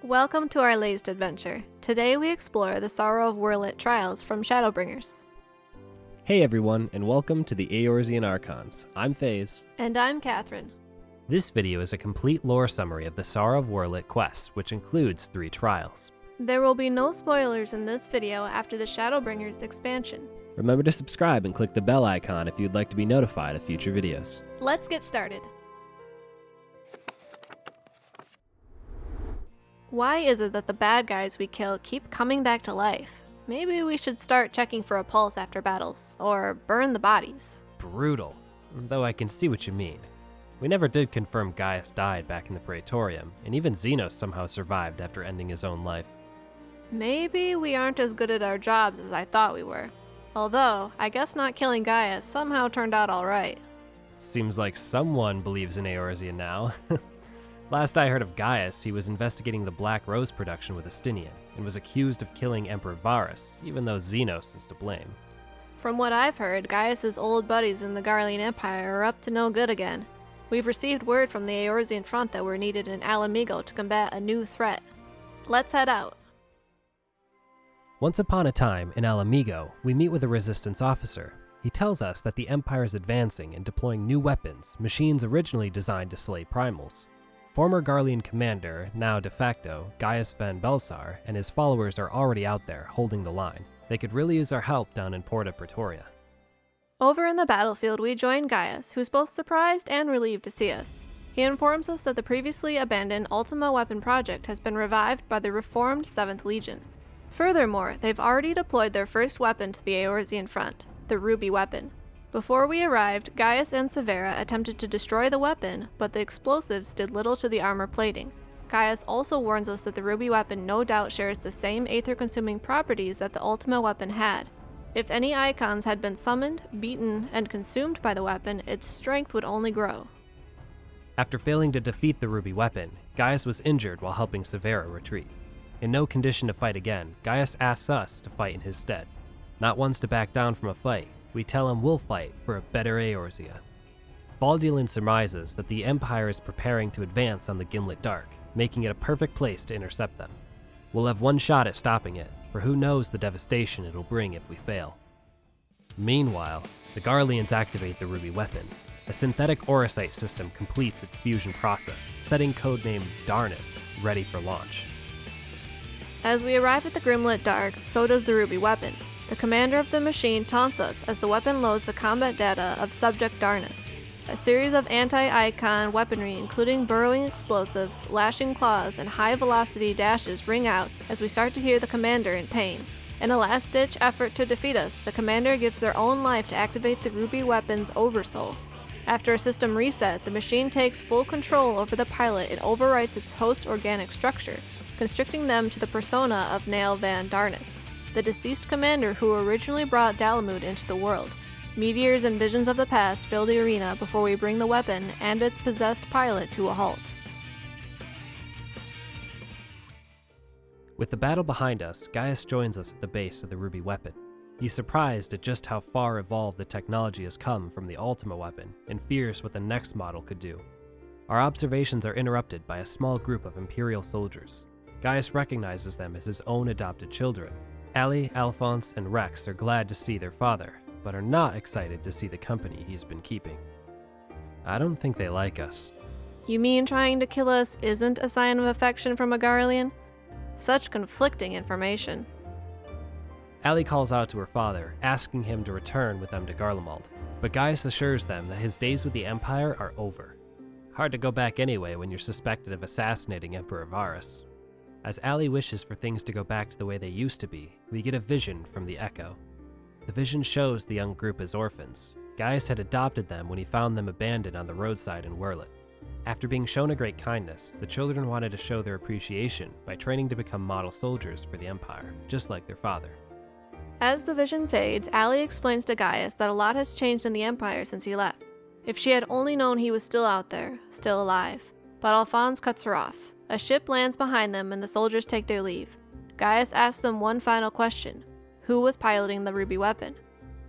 Welcome to our latest adventure. Today we explore the Sorrow of Wyrlit trials from Shadowbringers. Hey everyone, and welcome to the Eorzean Archons. I'm FaZe. And I'm Catherine. This video is a complete lore summary of the Sorrow of Wyrlit quest, which includes 3 trials. There will be no spoilers in this video after the Shadowbringers expansion. Remember to subscribe and click the bell icon if you'd like to be notified of future videos. Let's get started. Why is it that the bad guys we kill keep coming back to life? Maybe we should start checking for a pulse after battles, or burn the bodies. Brutal. Though I can see what you mean. We never did confirm Gaius died back in the Praetorium, and even Xenos somehow survived after ending his own life. Maybe we aren't as good at our jobs as I thought we were. Although, I guess not killing Gaius somehow turned out alright. Seems like someone believes in Eorzean now. Last I heard of Gaius, he was investigating the Black Rose production with Estinian, and was accused of killing Emperor Varus, even though Xenos is to blame. From what I've heard, Gaius' old buddies in the Garlean Empire are up to no good again. We've received word from the Eorzean front that we're needed in Ala Mhigo to combat a new threat. Let's head out. Once upon a time, in Ala Mhigo, we meet with a resistance officer. He tells us that the Empire is advancing and deploying new weapons, machines originally designed to slay primals. Former Garlean commander, now de facto, Gaius Van Belsar, and his followers are already out there, holding the line. They could really use our help down in Porta Praetoria. Over in the battlefield, we join Gaius, who's both surprised and relieved to see us. He informs us that the previously abandoned Ultima weapon project has been revived by the reformed 7th Legion. Furthermore, they've already deployed their first weapon to the Eorzean front, the Ruby weapon. Before we arrived, Gaius and Severa attempted to destroy the weapon, but the explosives did little to the armor plating. Gaius also warns us that the Ruby weapon no doubt shares the same aether-consuming properties that the Ultima weapon had. If any icons had been summoned, beaten, and consumed by the weapon, its strength would only grow. After failing to defeat the Ruby weapon, Gaius was injured while helping Severa retreat. In no condition to fight again, Gaius asks us to fight in his stead. Not ones to back down from a fight, we tell him we'll fight for a better Eorzea. Baldulin surmises that the Empire is preparing to advance on the Gimlet Dark, making it a perfect place to intercept them. We'll have one shot at stopping it, for who knows the devastation it'll bring if we fail. Meanwhile, the Garleans activate the Ruby weapon. A synthetic Auracite system completes its fusion process, setting codename Darnus ready for launch. As we arrive at the Gimlet Dark, so does the Ruby weapon. The commander of the machine taunts us as the weapon loads the combat data of Subject Darnus. A series of anti-icon weaponry including burrowing explosives, lashing claws, and high-velocity dashes ring out as we start to hear the commander in pain. In a last-ditch effort to defeat us, the commander gives their own life to activate the Ruby weapon's Oversoul. After a system reset, the machine takes full control over the pilot and overwrites its host organic structure, constricting them to the persona of Nael Van Darnus, the deceased commander who originally brought Dalamud into the world. Meteors and visions of the past fill the arena before we bring the weapon and its possessed pilot to a halt. With the battle behind us, Gaius joins us at the base of the Ruby weapon. He's surprised at just how far evolved the technology has come from the Ultima weapon, and fears what the next model could do. Our observations are interrupted by a small group of Imperial soldiers. Gaius recognizes them as his own adopted children. Ali, Alphonse, and Rex are glad to see their father, but are not excited to see the company he's been keeping. I don't think they like us. You mean trying to kill us isn't a sign of affection from a Garlean? Such conflicting information. Ali calls out to her father, asking him to return with them to Garlemald, but Gaius assures them that his days with the Empire are over. Hard to go back anyway when you're suspected of assassinating Emperor Varus. As Ali wishes for things to go back to the way they used to be, we get a vision from the Echo. The vision shows the young group as orphans. Gaius had adopted them when he found them abandoned on the roadside in Wyrlit. After being shown a great kindness, the children wanted to show their appreciation by training to become model soldiers for the Empire, just like their father. As the vision fades, Ali explains to Gaius that a lot has changed in the Empire since he left. If she had only known he was still out there, still alive. But Alphonse cuts her off. A ship lands behind them and the soldiers take their leave. Gaius asks them one final question. Who was piloting the Ruby weapon?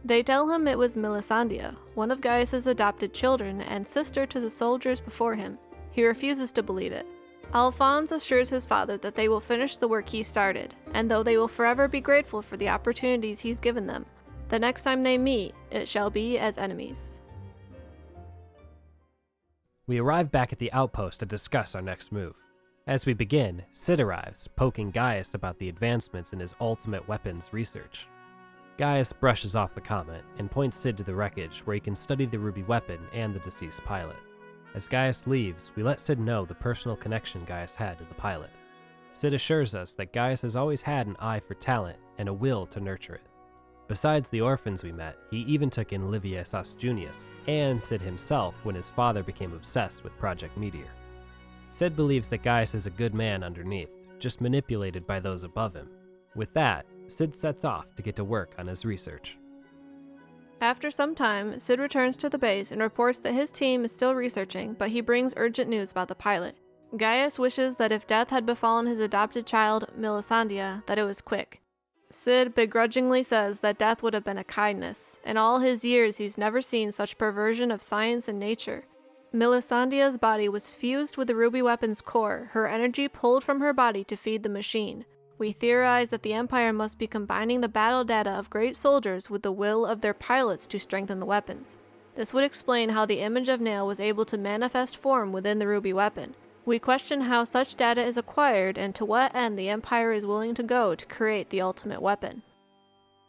They tell him it was Melisandre, one of Gaius' adopted children and sister to the soldiers before him. He refuses to believe it. Alphonse assures his father that they will finish the work he started, and though they will forever be grateful for the opportunities he's given them, the next time they meet, it shall be as enemies. We arrive back at the outpost to discuss our next move. As we begin, Cid arrives, poking Gaius about the advancements in his ultimate weapons research. Gaius brushes off the comment and points Cid to the wreckage where he can study the ruby weapon and the deceased pilot. As Gaius leaves, we let Cid know the personal connection Gaius had to the pilot. Cid assures us that Gaius has always had an eye for talent and a will to nurture it. Besides the orphans we met, he even took in Livia Sas Junius and Cid himself when his father became obsessed with Project Meteor. Cid believes that Gaius is a good man underneath, just manipulated by those above him. With that, Cid sets off to get to work on his research. After some time, Cid returns to the base and reports that his team is still researching, but he brings urgent news about the pilot. Gaius wishes that if death had befallen his adopted child, Melisandre, that it was quick. Cid begrudgingly says that death would have been a kindness. In all his years, he's never seen such perversion of science and nature. Melisandre's body was fused with the ruby weapon's core, her energy pulled from her body to feed the machine. We theorize that the Empire must be combining the battle data of great soldiers with the will of their pilots to strengthen the weapons. This would explain how the image of Nail was able to manifest form within the ruby weapon. We question how such data is acquired and to what end the Empire is willing to go to create the ultimate weapon.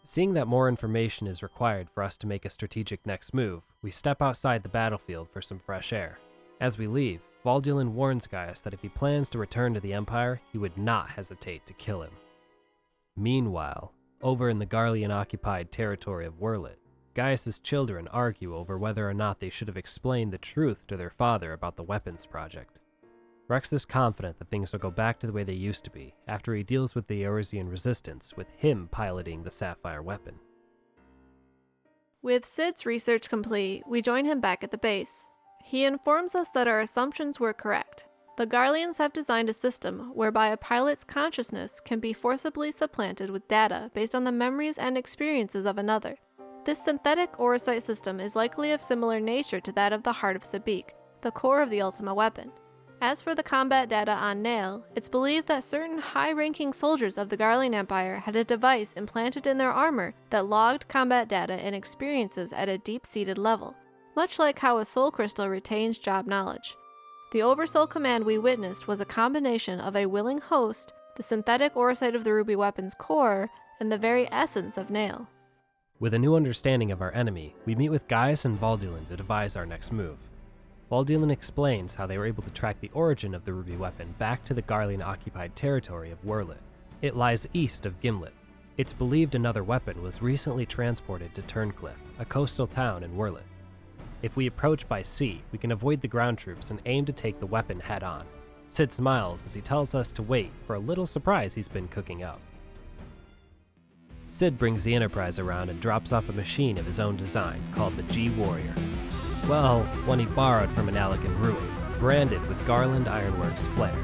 Seeing that more information is required for us to make a strategic next move, we step outside the battlefield for some fresh air. As we leave, Valdulin warns Gaius that if he plans to return to the Empire, he would not hesitate to kill him. Meanwhile, over in the Garlean-occupied territory of Werlet, Gaius's children argue over whether or not they should have explained the truth to their father about the weapons project. Rex is confident that things will go back to the way they used to be after he deals with the Eorzean resistance, with him piloting the Sapphire weapon. With Cid's research complete, we join him back at the base. He informs us that our assumptions were correct. The Garleans have designed a system whereby a pilot's consciousness can be forcibly supplanted with data based on the memories and experiences of another. This synthetic Orocyte system is likely of similar nature to that of the Heart of Sabik, the core of the Ultima weapon. As for the combat data on Nail, it's believed that certain high-ranking soldiers of the Garlean Empire had a device implanted in their armor that logged combat data and experiences at a deep-seated level, much like how a soul crystal retains job knowledge. The Oversoul command we witnessed was a combination of a willing host, the synthetic Orocyte of the ruby weapon's core, and the very essence of Nail. With a new understanding of our enemy, we meet with Gaius and Valdulin to devise our next move. Valdulin explains how they were able to track the origin of the ruby weapon back to the Garlean-occupied territory of Werlet. It lies east of Gimlet. It's believed another weapon was recently transported to Turncliffe, a coastal town in Werlet. If we approach by sea, we can avoid the ground troops and aim to take the weapon head-on. Cid smiles as he tells us to wait for a little surprise he's been cooking up. Cid brings the Enterprise around and drops off a machine of his own design called the G-Warrior. Well, one he borrowed from an Alekan ruin, branded with Garland Ironworks flair.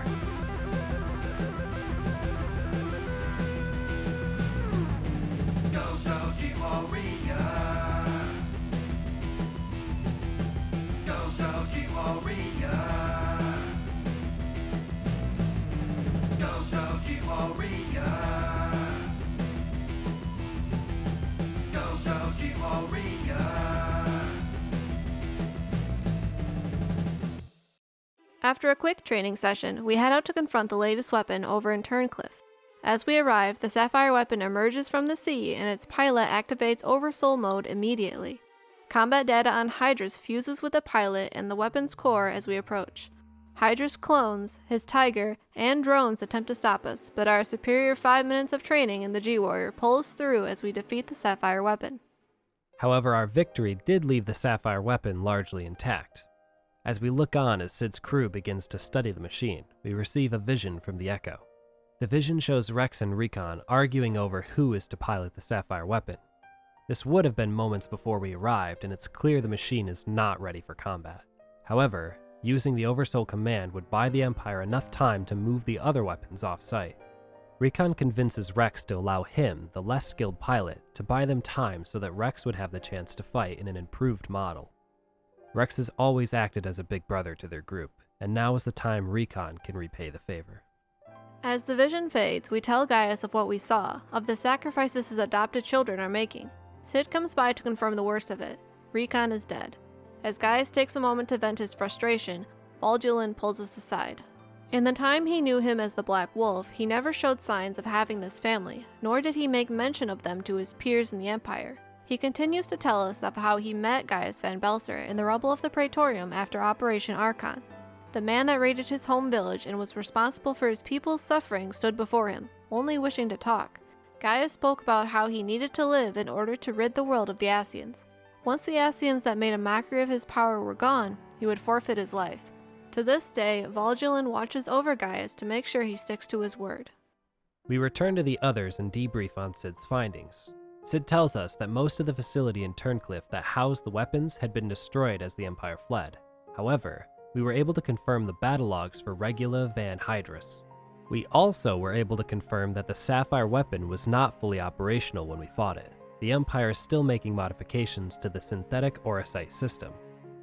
Go, go, G-Warrior. Go, go, G-Warrior. Go, go, G-Warrior. Go, go, G-Warrior. After a quick training session, we head out to confront the latest weapon over in Turncliffe. As we arrive, the Sapphire weapon emerges from the sea and its pilot activates Oversoul mode immediately. Combat data on Hydra's fuses with the pilot and the weapon's core as we approach. Hydra's clones, his Tiger, and drones attempt to stop us, but our superior 5 minutes of training in the G-Warrior pulls through as we defeat the Sapphire weapon. However, our victory did leave the Sapphire weapon largely intact. As we look on as Cid's crew begins to study the machine, we receive a vision from the Echo. The vision shows Rex and Recon arguing over who is to pilot the Sapphire weapon. This would have been moments before we arrived, and it's clear the machine is not ready for combat. However, using the Oversoul command would buy the Empire enough time to move the other weapons off-site. Recon convinces Rex to allow him, the less skilled pilot, to buy them time so that Rex would have the chance to fight in an improved model. Rex has always acted as a big brother to their group, and now is the time Recon can repay the favor. As the vision fades, we tell Gaius of what we saw, of the sacrifices his adopted children are making. Cid comes by to confirm the worst of it. Recon is dead. As Gaius takes a moment to vent his frustration, Vol'julin pulls us aside. In the time he knew him as the Black Wolf, he never showed signs of having this family, nor did he make mention of them to his peers in the Empire. He continues to tell us of how he met Gaius Van Belser in the rubble of the Praetorium after Operation Archon. The man that raided his home village and was responsible for his people's suffering stood before him, only wishing to talk. Gaius spoke about how he needed to live in order to rid the world of the Ascians. Once the Ascians that made a mockery of his power were gone, he would forfeit his life. To this day, Vol'julin watches over Gaius to make sure he sticks to his word. We return to the others and debrief on Cid's findings. Cid tells us that most of the facility in Turncliffe that housed the weapons had been destroyed as the Empire fled. However, we were able to confirm the battle logs for Regula Van Hydrus. We also were able to confirm that the Sapphire weapon was not fully operational when we fought it. The Empire is still making modifications to the synthetic Orosite system.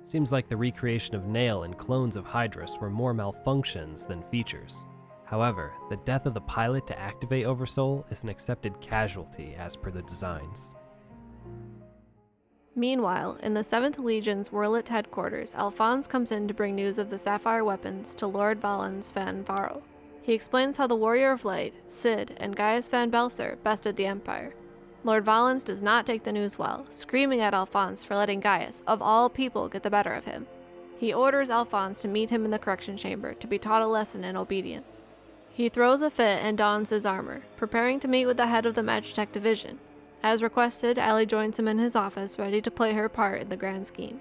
Seems like the recreation of Nail and clones of Hydrus were more malfunctions than features. However, the death of the pilot to activate Oversoul is an accepted casualty as per the designs. Meanwhile, in the 7th Legion's Wurlit headquarters, Alphonse comes in to bring news of the Sapphire weapons to Lord Valens Van Varo. He explains how the Warrior of Light, Cid, and Gaius Van Belser bested the Empire. Lord Valens does not take the news well, screaming at Alphonse for letting Gaius, of all people, get the better of him. He orders Alphonse to meet him in the correction chamber to be taught a lesson in obedience. He throws a fit and dons his armor, preparing to meet with the head of the Magitech division. As requested, Allie joins him in his office, ready to play her part in the grand scheme.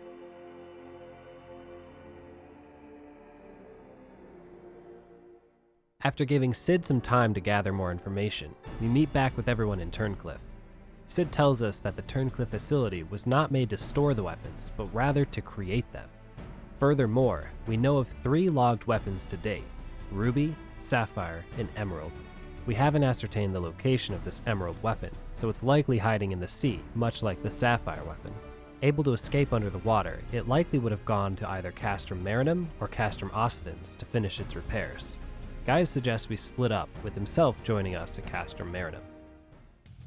After giving Cid some time to gather more information, we meet back with everyone in Turncliffe. Cid tells us that the Turncliffe facility was not made to store the weapons, but rather to create them. Furthermore, we know of 3 logged weapons to date: Ruby, Sapphire, and Emerald. We haven't ascertained the location of this Emerald weapon, so it's likely hiding in the sea, much like the Sapphire weapon. Able to escape under the water, it likely would have gone to either Castrum Marinum or Castrum Occidens to finish its repairs. Gaius suggests we split up, with himself joining us at Castrum Marinum.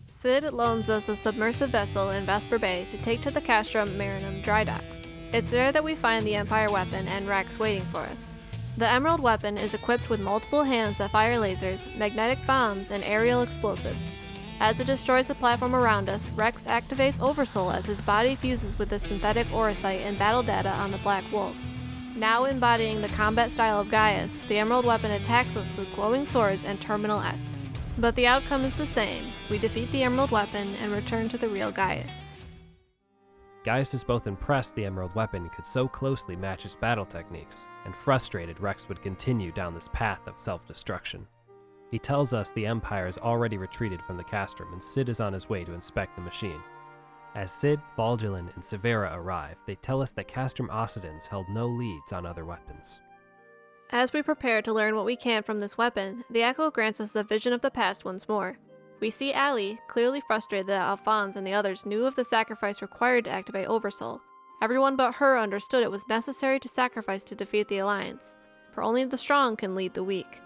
Cid loans us a submersive vessel in Vesper Bay to take to the Castrum Marinum dry docks. It's there that we find the Empire weapon and Rex waiting for us. The Emerald weapon is equipped with multiple hands that fire lasers, magnetic bombs, and aerial explosives. As it destroys the platform around us, Rex activates Oversoul as his body fuses with the synthetic Orosite and battle data on the Black Wolf. Now embodying the combat style of Gaius, the Emerald weapon attacks us with glowing swords and Terminal Est. But the outcome is the same. We defeat the Emerald weapon and return to the real Gaius. Gaius is both impressed the Emerald weapon could so closely match his battle techniques, and frustrated Rex would continue down this path of self-destruction. He tells us the Empire has already retreated from the Castrum and Cid is on his way to inspect the machine. As Cid, Vol'julin, and Severa arrive, they tell us that Castrum Occidens held no leads on other weapons. As we prepare to learn what we can from this weapon, the Echo grants us a vision of the past once more. We see Allie, clearly frustrated that Alphonse and the others knew of the sacrifice required to activate Oversoul. Everyone but her understood it was necessary to sacrifice to defeat the Alliance, for only the strong can lead the weak.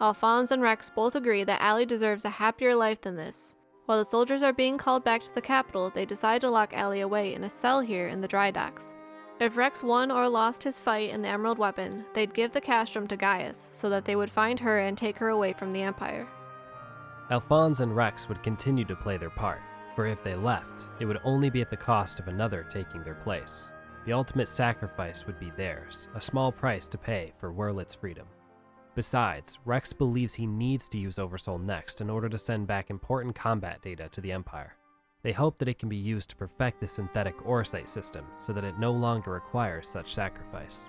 Alphonse and Rex both agree that Allie deserves a happier life than this. While the soldiers are being called back to the capital, they decide to lock Allie away in a cell here in the dry docks. If Rex won or lost his fight in the Emerald weapon, they'd give the Castrum to Gaius, so that they would find her and take her away from the Empire. Alphonse and Rex would continue to play their part, for if they left, it would only be at the cost of another taking their place. The ultimate sacrifice would be theirs, a small price to pay for Wurlit's freedom. Besides, Rex believes he needs to use Oversoul next in order to send back important combat data to the Empire. They hope that it can be used to perfect the synthetic Orosite system so that it no longer requires such sacrifice.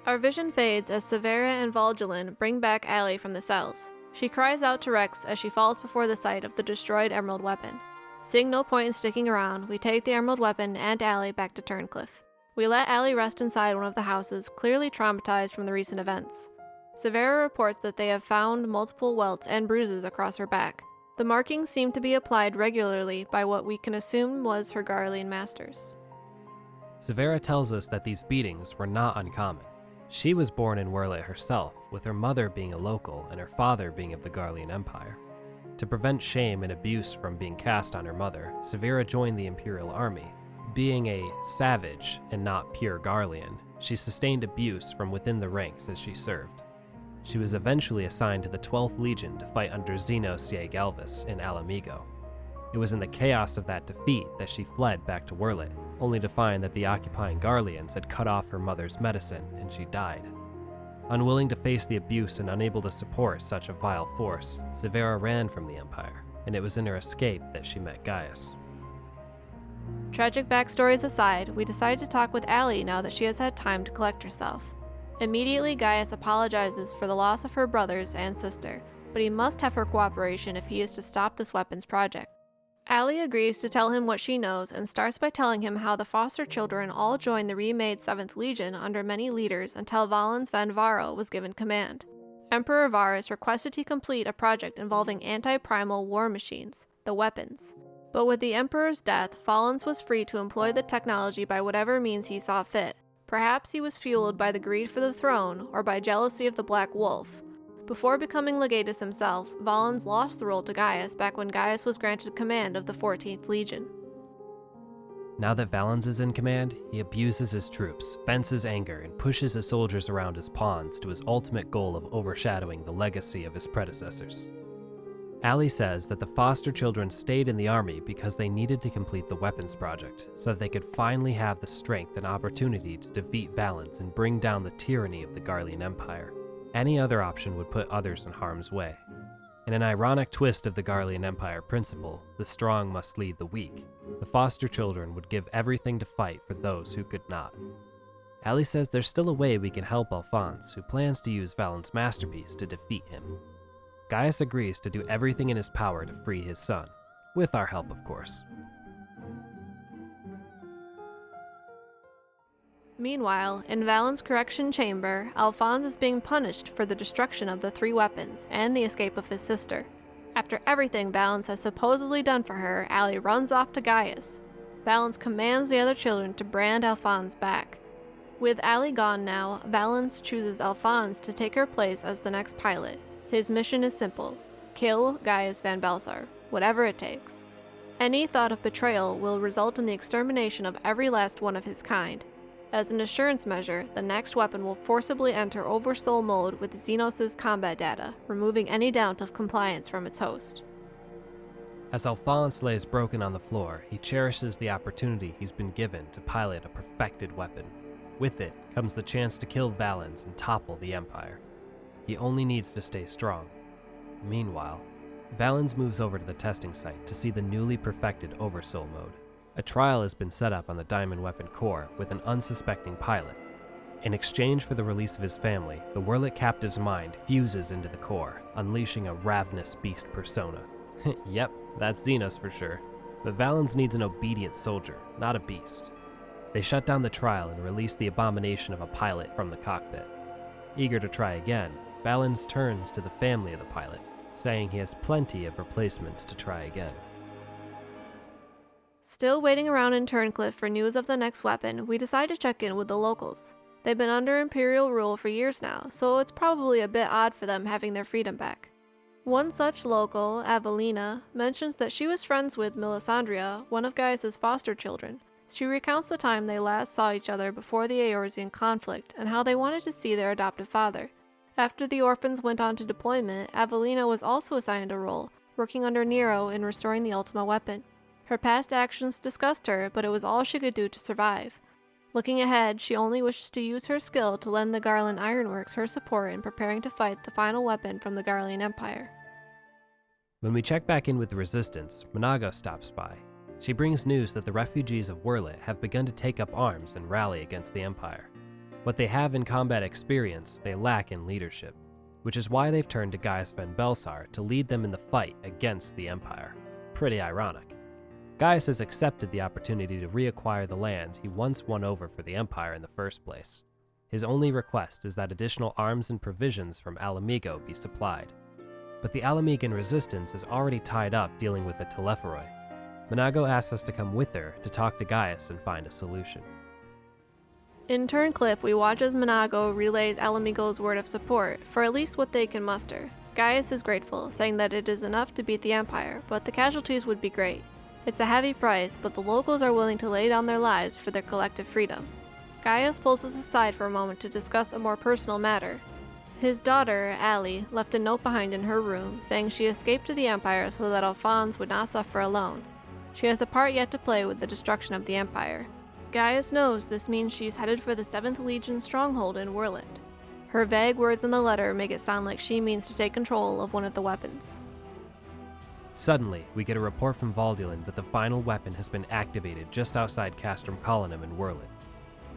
Our vision fades as Severa and Vol'julin bring back Allie from the cells. She cries out to Rex as she falls before the sight of the destroyed Emerald weapon. Seeing no point in sticking around, we take the Emerald weapon and Allie back to Turncliffe. We let Allie rest inside one of the houses, clearly traumatized from the recent events. Severa reports that they have found multiple welts and bruises across her back. The markings seem to be applied regularly by what we can assume was her Garlean masters. Severa tells us that these beatings were not uncommon. She was born in Wurlet herself, with her mother being a local and her father being of the Garlean Empire. To prevent shame and abuse from being cast on her mother, Severa joined the Imperial Army. Being a savage and not pure Garlean, she sustained abuse from within the ranks as she served. She was eventually assigned to the 12th Legion to fight under Xenos Galvus in Alamigo. It was in the chaos of that defeat that she fled back to Wurlet, only to find that the occupying Garleans had cut off her mother's medicine and she died. Unwilling to face the abuse and unable to support such a vile force, Severa ran from the Empire, and it was in her escape that she met Gaius. Tragic backstories aside, we decide to talk with Allie now that she has had time to collect herself. Immediately, Gaius apologizes for the loss of her brothers and sister, but he must have her cooperation if he is to stop this weapons project. Allie agrees to tell him what she knows and starts by telling him how the foster children all joined the remade 7th Legion under many leaders until Valens Van Varo was given command. Emperor Varus requested he complete a project involving anti-primal war machines, the weapons. But with the Emperor's death, Valens was free to employ the technology by whatever means he saw fit. Perhaps he was fueled by the greed for the throne or by jealousy of the Black Wolf. Before becoming legatus himself, Valens lost the role to Gaius back when Gaius was granted command of the 14th Legion. Now that Valens is in command, he abuses his troops, vents his anger, and pushes his soldiers around as pawns to his ultimate goal of overshadowing the legacy of his predecessors. Allie says that the foster children stayed in the army because they needed to complete the weapons project, so that they could finally have the strength and opportunity to defeat Valens and bring down the tyranny of the Garlean Empire. Any other option would put others in harm's way. In an ironic twist of the Garlean Empire principle, the strong must lead the weak, the foster children would give everything to fight for those who could not. Allie says there's still a way we can help Alphonse, who plans to use Valens' masterpiece to defeat him. Gaius agrees to do everything in his power to free his son, with our help, of course. Meanwhile, in Valens' correction chamber, Alphonse is being punished for the destruction of the 3 weapons and the escape of his sister. After everything Valens has supposedly done for her, Allie runs off to Gaius. Valens commands the other children to brand Alphonse back. With Allie gone now, Valens chooses Alphonse to take her place as the next pilot. His mission is simple: kill Gaius Van Belsar, whatever it takes. Any thought of betrayal will result in the extermination of every last one of his kind. As an assurance measure, the next weapon will forcibly enter Oversoul mode with Xenos' combat data, removing any doubt of compliance from its host. As Alphonse lays broken on the floor, he cherishes the opportunity he's been given to pilot a perfected weapon. With it comes the chance to kill Valens and topple the Empire. He only needs to stay strong. Meanwhile, Valens moves over to the testing site to see the newly perfected Oversoul mode. A trial has been set up on the Diamond Weapon Core with an unsuspecting pilot. In exchange for the release of his family, the Wurlet captive's mind fuses into the core, unleashing a ravenous beast persona. Yep, that's Xenos for sure. But Valens needs an obedient soldier, not a beast. They shut down the trial and release the abomination of a pilot from the cockpit. Eager to try again, Valens turns to the family of the pilot, saying he has plenty of replacements to try again. Still waiting around in Turncliffe for news of the next weapon, we decide to check in with the locals. They've been under Imperial rule for years now, so it's probably a bit odd for them having their freedom back. One such local, Avelina, mentions that she was friends with Melisandria, one of Gaius' foster children. She recounts the time they last saw each other before the Eorzean conflict and how they wanted to see their adoptive father. After the orphans went on to deployment, Avelina was also assigned a role, working under Nero in restoring the Ultima weapon. Her past actions disgust her, but it was all she could do to survive. Looking ahead, she only wishes to use her skill to lend the Garland Ironworks her support in preparing to fight the final weapon from the Garlean Empire. When we check back in with the Resistance, Monago stops by. She brings news that the refugees of Wurlet have begun to take up arms and rally against the Empire. What they have in combat experience, they lack in leadership, which is why they've turned to Gaius Van Belsar to lead them in the fight against the Empire. Pretty ironic. Gaius has accepted the opportunity to reacquire the land he once won over for the Empire in the first place. His only request is that additional arms and provisions from Alamigo be supplied. But the Alamigan resistance is already tied up dealing with the Telepharoi. Monago asks us to come with her to talk to Gaius and find a solution. In Turncliffe, we watch as Monago relays Elamigo's word of support for at least what they can muster. Gaius is grateful, saying that it is enough to beat the Empire, but the casualties would be great. It's a heavy price, but the locals are willing to lay down their lives for their collective freedom. Gaius pulls us aside for a moment to discuss a more personal matter. His daughter, Allie, left a note behind in her room, saying she escaped to the Empire so that Alphonse would not suffer alone. She has a part yet to play with the destruction of the Empire. Gaius knows this means she's headed for the 7th Legion stronghold in Werland. Her vague words in the letter make it sound like she means to take control of one of the weapons. Suddenly, we get a report from Valdulin that the final weapon has been activated just outside Castrum Colonum in Werland.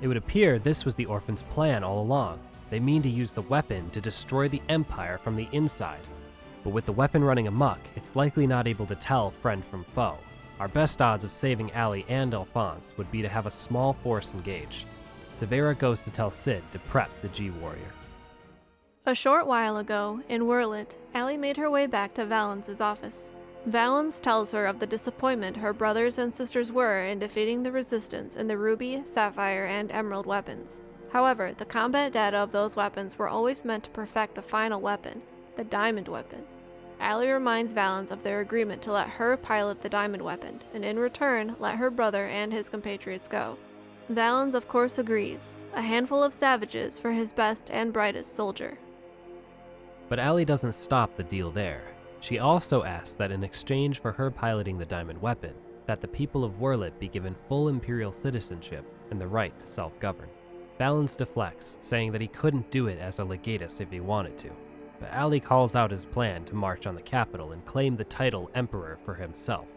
It would appear this was the Orphans' plan all along. They mean to use the weapon to destroy the Empire from the inside. But with the weapon running amok, it's likely not able to tell friend from foe. Our best odds of saving Allie and Alphonse would be to have a small force engaged. Severa goes to tell Cid to prep the G-Warrior. A short while ago, in Werland, Allie made her way back to Valens' office. Valens tells her of the disappointment her brothers and sisters were in defeating the Resistance in the Ruby, Sapphire, and Emerald weapons. However, the combat data of those weapons were always meant to perfect the final weapon, the Diamond weapon. Allie reminds Valens of their agreement to let her pilot the Diamond weapon, and in return, let her brother and his compatriots go. Valens of course agrees, a handful of savages for his best and brightest soldier. But Allie doesn't stop the deal there. She also asks that in exchange for her piloting the Diamond weapon, that the people of Werland be given full imperial citizenship and the right to self-govern. Valens deflects, saying that he couldn't do it as a legatus if he wanted to. But Allie calls out his plan to march on the capital and claim the title Emperor for himself.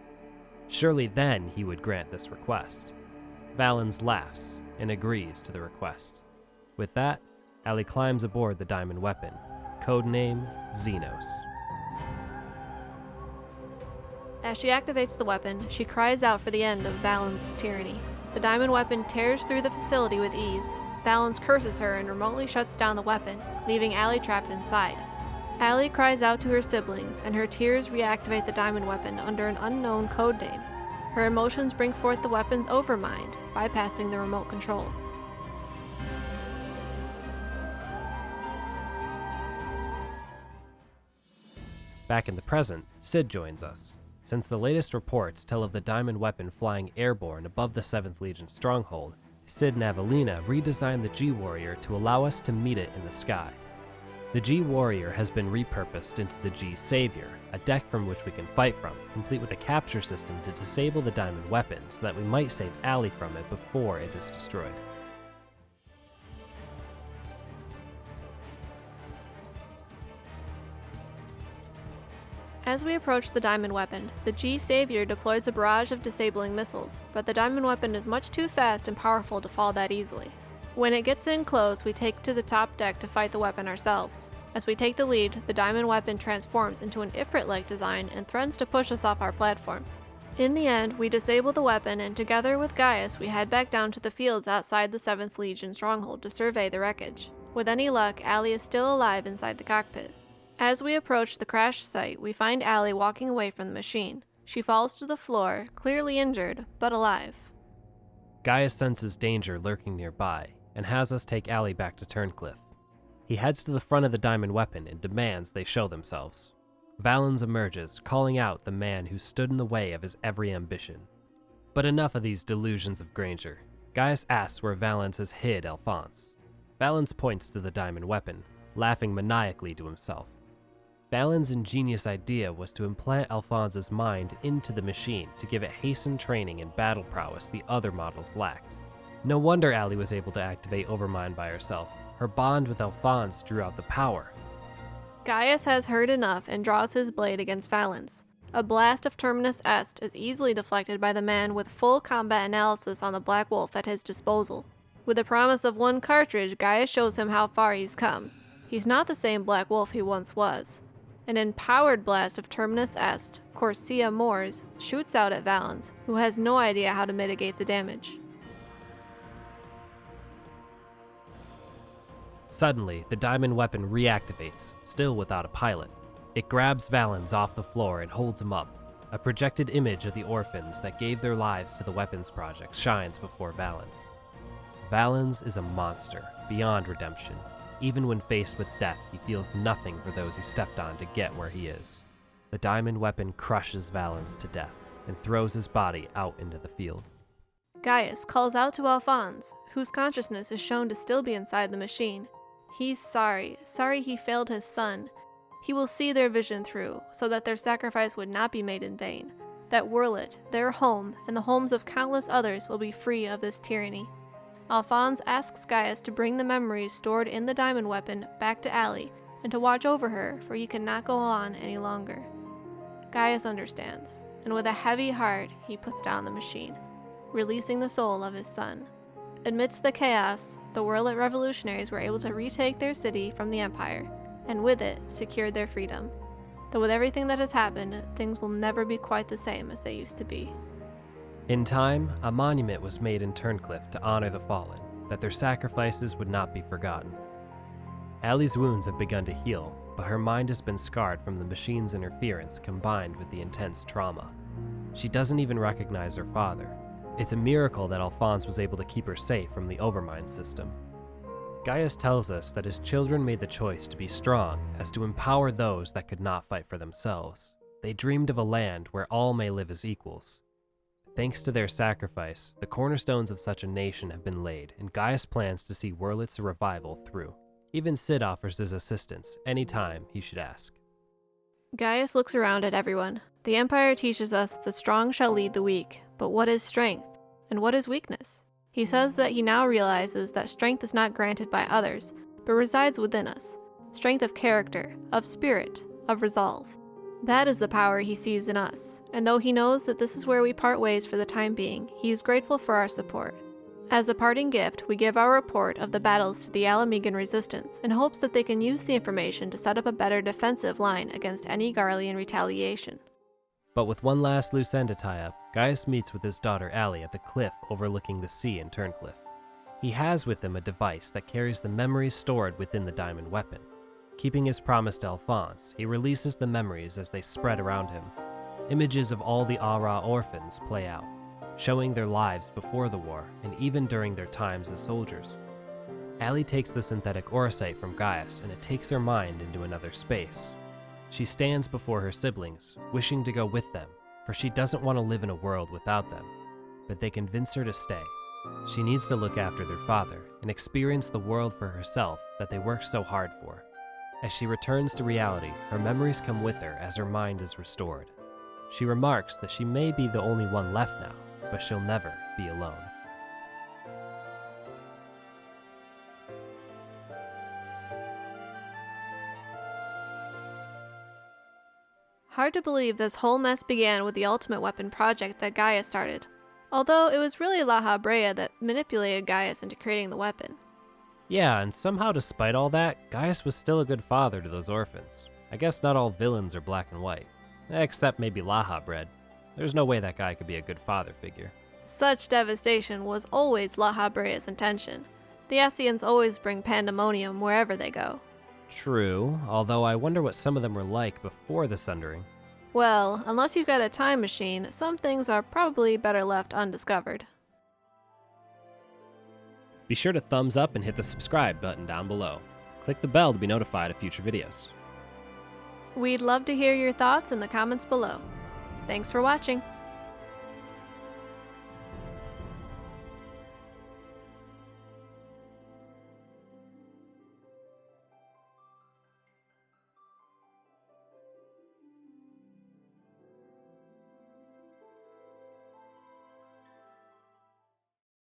Surely then he would grant this request. Valens laughs and agrees to the request. With that, Allie climbs aboard the Diamond weapon, codename Xenos. As she activates the weapon, she cries out for the end of Valens' tyranny. The Diamond weapon tears through the facility with ease. Valens curses her and remotely shuts down the weapon, leaving Allie trapped inside. Allie cries out to her siblings, and her tears reactivate the Diamond weapon under an unknown codename. Her emotions bring forth the weapon's overmind, bypassing the remote control. Back in the present, Cid joins us. Since the latest reports tell of the Diamond weapon flying airborne above the 7th Legion stronghold, Cid and Avelina redesigned the G-Warrior to allow us to meet it in the sky. The G-Warrior has been repurposed into the G-Savior, a deck from which we can fight from, complete with a capture system to disable the Diamond weapon so that we might save Allie from it before it is destroyed. As we approach the Diamond weapon, the G-Savior deploys a barrage of disabling missiles, but the Diamond weapon is much too fast and powerful to fall that easily. When it gets in close, we take to the top deck to fight the weapon ourselves. As we take the lead, the Diamond weapon transforms into an Ifrit-like design and threatens to push us off our platform. In the end, we disable the weapon, and together with Gaius, we head back down to the fields outside the 7th Legion stronghold to survey the wreckage. With any luck, Allie is still alive inside the cockpit. As we approach the crash site, we find Allie walking away from the machine. She falls to the floor, clearly injured, but alive. Gaius senses danger lurking nearby, and has us take Allie back to Turncliffe. He heads to the front of the Diamond weapon and demands they show themselves. Valens emerges, calling out the man who stood in the way of his every ambition. But enough of these delusions of grandeur. Gaius asks where Valens has hid Alphonse. Valens points to the Diamond weapon, laughing maniacally to himself. Valens' ingenious idea was to implant Alphonse's mind into the machine to give it hastened training and battle prowess the other models lacked. No wonder Allie was able to activate Overmind by herself. Her bond with Alphonse drew out the power. Gaius has heard enough and draws his blade against Valens. A blast of Terminus Est is easily deflected by the man with full combat analysis on the Black Wolf at his disposal. With the promise of one cartridge, Gaius shows him how far he's come. He's not the same Black Wolf he once was. An empowered blast of Terminus Est, Corsia Mors, shoots out at Valens, who has no idea how to mitigate the damage. Suddenly, the Diamond weapon reactivates, still without a pilot. It grabs Valens off the floor and holds him up. A projected image of the orphans that gave their lives to the weapons project shines before Valens. Valens is a monster, beyond redemption. Even when faced with death, he feels nothing for those he stepped on to get where he is. The diamond weapon crushes Valens to death and throws his body out into the field. Gaius calls out to Alphonse, whose consciousness is shown to still be inside the machine. He's sorry he failed his son. He will see their vision through, so that their sacrifice would not be made in vain. That Wurlet, their home, and the homes of countless others will be free of this tyranny. Alphonse asks Gaius to bring the memories stored in the diamond weapon back to Allie, and to watch over her, for he cannot go on any longer. Gaius understands, and with a heavy heart, he puts down the machine, releasing the soul of his son. Amidst the chaos, the Wurlet revolutionaries were able to retake their city from the Empire, and with it, secured their freedom. Though with everything that has happened, things will never be quite the same as they used to be. In time, a monument was made in Turncliffe to honor the fallen, that their sacrifices would not be forgotten. Allie's wounds have begun to heal, but her mind has been scarred from the machine's interference combined with the intense trauma. She doesn't even recognize her father. It's a miracle that Alphonse was able to keep her safe from the Overmind system. Gaius tells us that his children made the choice to be strong as to empower those that could not fight for themselves. They dreamed of a land where all may live as equals. Thanks to their sacrifice, the cornerstones of such a nation have been laid, and Gaius plans to see Wurlet's revival through. Even Sid offers his assistance anytime he should ask. Gaius looks around at everyone. The Empire teaches us that the strong shall lead the weak, but what is strength? And what is weakness? He says that he now realizes that strength is not granted by others, but resides within us. Strength of character, of spirit, of resolve. That is the power he sees in us, and though he knows that this is where we part ways for the time being, he is grateful for our support. As a parting gift, we give our report of the battles to the Alamegan resistance in hopes that they can use the information to set up a better defensive line against any Garlean retaliation. But with one last loose end to tie up, Gaius meets with his daughter Allie at the cliff overlooking the sea in Turncliffe. He has with him a device that carries the memories stored within the diamond weapon. Keeping his promise to Alphonse, he releases the memories as they spread around him. Images of all the Ara orphans play out, showing their lives before the war and even during their times as soldiers. Allie takes the synthetic orosite from Gaius and it takes her mind into another space. She stands before her siblings, wishing to go with them, for she doesn't want to live in a world without them, but they convince her to stay. She needs to look after their father and experience the world for herself that they worked so hard for. As she returns to reality, her memories come with her as her mind is restored. She remarks that she may be the only one left now, but she'll never be alone. Hard to believe this whole mess began with the Ultimate Weapon project that Gaius started, although it was really La Habrea that manipulated Gaius into creating the weapon. Yeah, and somehow despite all that, Gaius was still a good father to those orphans. I guess not all villains are black and white. Except maybe La Habrea. There's no way that guy could be a good father figure. Such devastation was always La Habrea's intention. The Esseans always bring pandemonium wherever they go. True, although I wonder what some of them were like before the Sundering. Well, unless you've got a time machine, some things are probably better left undiscovered. Be sure to thumbs up and hit the subscribe button down below. Click the bell to be notified of future videos. We'd love to hear your thoughts in the comments below. Thanks for watching.